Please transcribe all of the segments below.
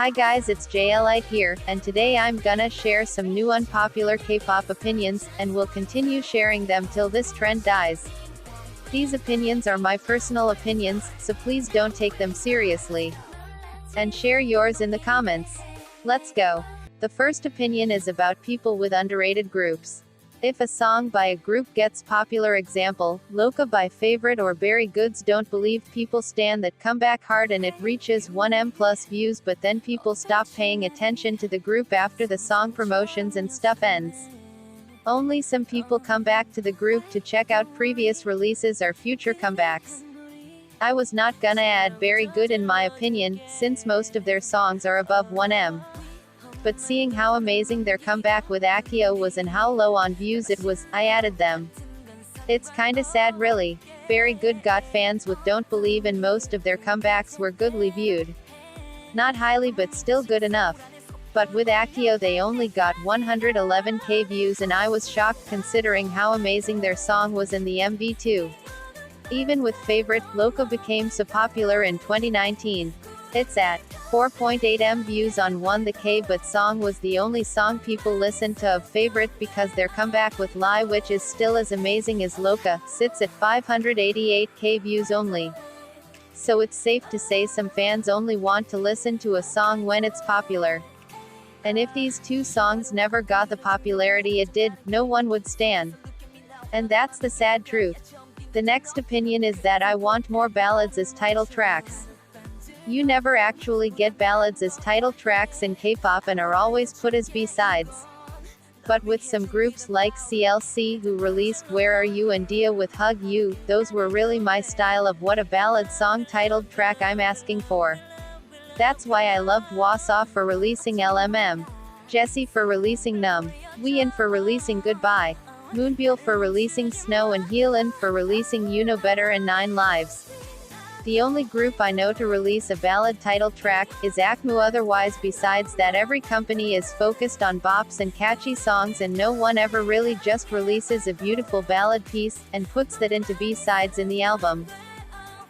Hi guys, it's JLite here, and today I'm gonna share some new unpopular K-pop opinions, and will continue sharing them till this trend dies. These opinions are my personal opinions, so please don't take them seriously. And share yours in the comments. Let's go. The first opinion is about people with underrated groups. If a song by a group gets popular, example, Loca by Favorite or Berry Goods, don't believe people stand that comeback hard and it reaches 1M plus views, but then people stop paying attention to the group after the song promotions and stuff ends. Only some people come back to the group to check out previous releases or future comebacks. I was not gonna add Berry Good in my opinion, since most of their songs are above 1M. But seeing how amazing their comeback with Akio was and how low on views it was, I added them. It's kinda sad really. Berry Good got fans with Don't Believe and most of their comebacks were goodly viewed. Not highly but still good enough. But with Akio they only got 111k views and I was shocked considering how amazing their song was in the MV too. Even with Favorite, Loca became so popular in 2019. It's at 4.8M views on 1K, but song was the only song people listened to of Favorite because their comeback with Lie, which is still as amazing as Loca, sits at 588k views only. So it's safe to say some fans only want to listen to a song when it's popular. And if these two songs never got the popularity it did, no one would stan. And that's the sad truth. The next opinion is that I want more ballads as title tracks. You never actually get ballads as title tracks in K-pop and are always put as B-sides. But with some groups like CLC who released Where Are You and Dia with Hug You, those were really my style of what a ballad song titled track I'm asking for. That's why I loved Kp.O.S-FAW for releasing LMM, Jessie for releasing Numb, Wheein for releasing Goodbye, Moonbyul for releasing Snow and Heelin for releasing You Know Better and 9 Lives. The only group I know to release a ballad title track is AKMU. Otherwise, besides that, every company is focused on bops and catchy songs and no one ever really just releases a beautiful ballad piece, and puts that into B-sides in the album.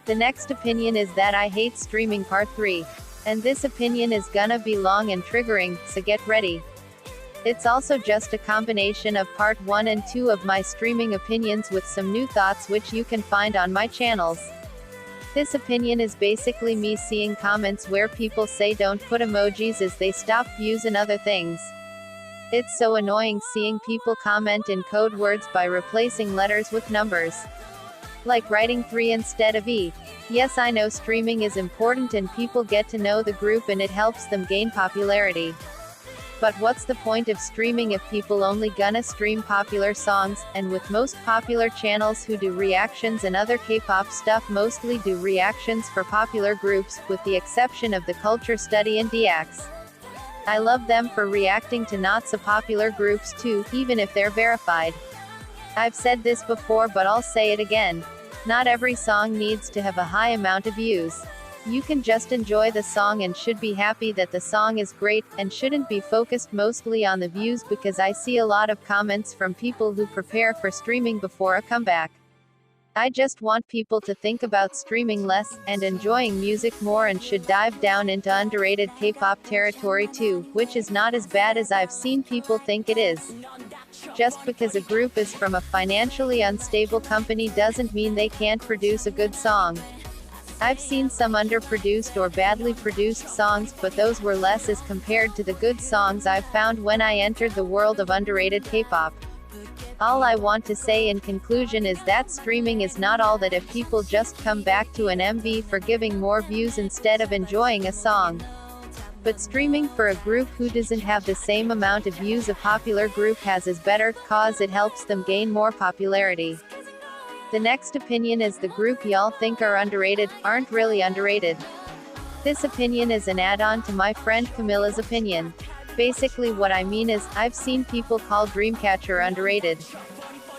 The next opinion is that I hate streaming part 3. And this opinion is gonna be long and triggering, so get ready. It's also just a combination of part 1 and 2 of my streaming opinions with some new thoughts which you can find on my channels. This opinion is basically me seeing comments where people say don't put emojis as they stop views and other things. It's so annoying seeing people comment in code words by replacing letters with numbers. Like writing 3 instead of E. Yes, I know streaming is important and people get to know the group and it helps them gain popularity. But what's the point of streaming if people only gonna stream popular songs, and with most popular channels who do reactions and other K-pop stuff mostly do reactions for popular groups, with the exception of the Culture Study and DX. I love them for reacting to not so popular groups too, even if they're verified. I've said this before but I'll say it again. Not every song needs to have a high amount of views. You can just enjoy the song and should be happy that the song is great, and shouldn't be focused mostly on the views because I see a lot of comments from people who prepare for streaming before a comeback. I just want people to think about streaming less, and enjoying music more, and should dive down into underrated K-pop territory too, which is not as bad as I've seen people think it is. Just because a group is from a financially unstable company doesn't mean they can't produce a good song. I've seen some underproduced or badly produced songs, but those were less as compared to the good songs I've found when I entered the world of underrated K-pop. All I want to say in conclusion is that streaming is not all that if people just come back to an MV for giving more views instead of enjoying a song. But streaming for a group who doesn't have the same amount of views a popular group has is better, cause it helps them gain more popularity. The next opinion is the group y'all think are underrated, aren't really underrated. This opinion is an add-on to my friend Camilla's opinion. Basically what I mean is, I've seen people call Dreamcatcher underrated.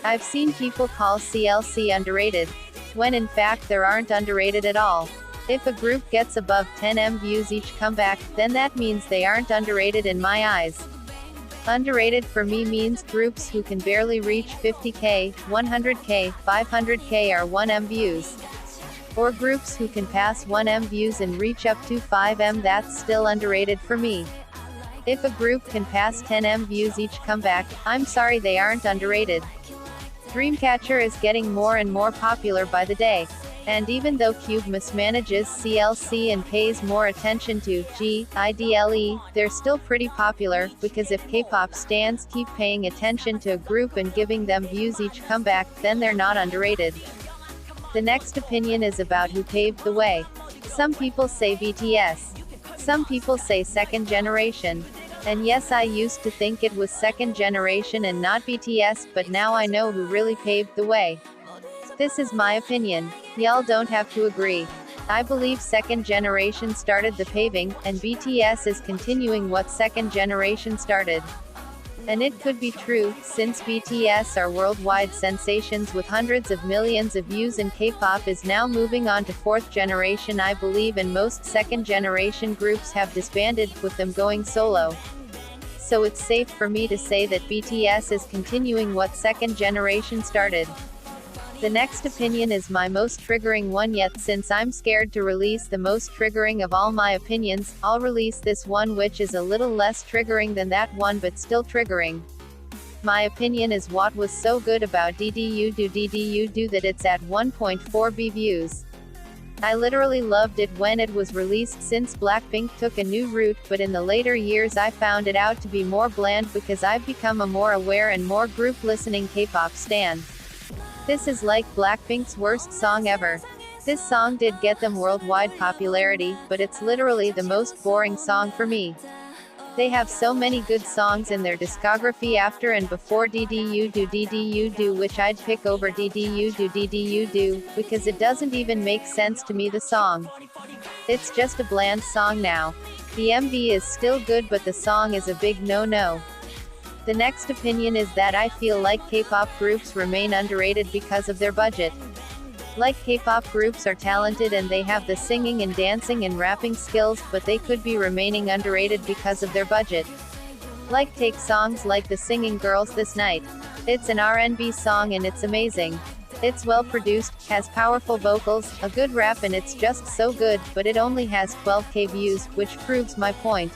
I've seen people call CLC underrated, when in fact they aren't underrated at all. If a group gets above 10M views each comeback, then that means they aren't underrated in my eyes. Underrated for me means groups who can barely reach 50k, 100k, 500k or 1M views. Or groups who can pass 1M views and reach up to 5M, that's still underrated for me. If a group can pass 10M views each comeback, I'm sorry, they aren't underrated. Dreamcatcher is getting more and more popular by the day. And even though Cube mismanages CLC and pays more attention to GIDLE, they're still pretty popular, because if K-pop stans keep paying attention to a group and giving them views each comeback, then they're not underrated. The next opinion is about who paved the way. Some people say BTS. Some people say second generation. And yes, I used to think it was second generation and not BTS, but now I know who really paved the way. This is my opinion. Y'all don't have to agree. I believe second generation started the paving, and BTS is continuing what second generation started. And it could be true, since BTS are worldwide sensations with hundreds of millions of views, and K-pop is now moving on to fourth generation, I believe, and most second generation groups have disbanded, with them going solo. So it's safe for me to say that BTS is continuing what second generation started. The next opinion is my most triggering one yet. Since I'm scared to release the most triggering of all my opinions, I'll release this one, which is a little less triggering than that one but still triggering. My opinion is what was so good about DDU-Do that it's at 1.4B views. I literally loved it when it was released, since Blackpink took a new route, but in the later years I found it out to be more bland because I've become a more aware and more group listening K-pop stan. This is like Blackpink's worst song ever. This song did get them worldwide popularity, but it's literally the most boring song for me. They have so many good songs in their discography after and before DDU-Do, which I'd pick over DDU-Do, because it doesn't even make sense to me, the song. It's just a bland song now. The MV is still good, but the song is a big no-no. The next opinion is that I feel like K-pop groups remain underrated because of their budget. Like, K-pop groups are talented and they have the singing and dancing and rapping skills, but they could be remaining underrated because of their budget. Like, take songs like The Singing Girls This Night. It's an R&B song and it's amazing. It's well produced, has powerful vocals, a good rap, and it's just so good, but it only has 12K views, which proves my point.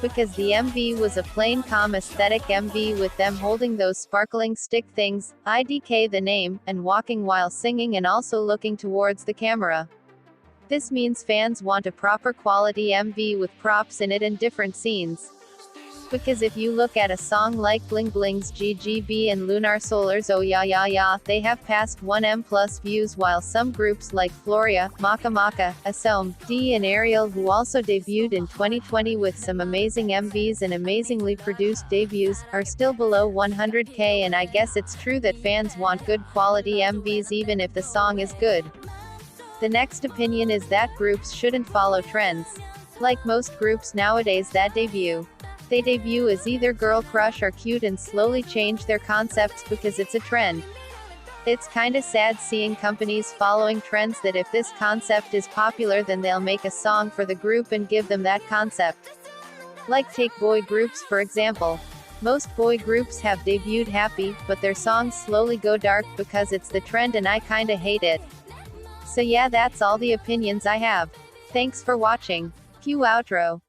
Because the MV was a plain calm aesthetic MV with them holding those sparkling stick things, IDK the name, and walking while singing and also looking towards the camera. This means fans want a proper quality MV with props in it and different scenes. Because if you look at a song like Bling Bling's GGB and Lunar Solar's Oh Ya Ya Ya, they have passed 1M plus views, while some groups like Floria, Maka Maka, Asome.D and Ariel, who also debuted in 2020 with some amazing MVs and amazingly produced debuts, are still below 100K, and I guess it's true that fans want good quality MVs even if the song is good. The next opinion is that groups shouldn't follow trends. Like most groups nowadays that debut. They debut as either girl crush or cute and slowly change their concepts because it's a trend. It's kinda sad seeing companies following trends that if this concept is popular then they'll make a song for the group and give them that concept. Like, take boy groups for example. Most boy groups have debuted happy, but their songs slowly go dark because it's the trend and I kinda hate it. So yeah, that's all the opinions I have. Thanks for watching. Cue outro.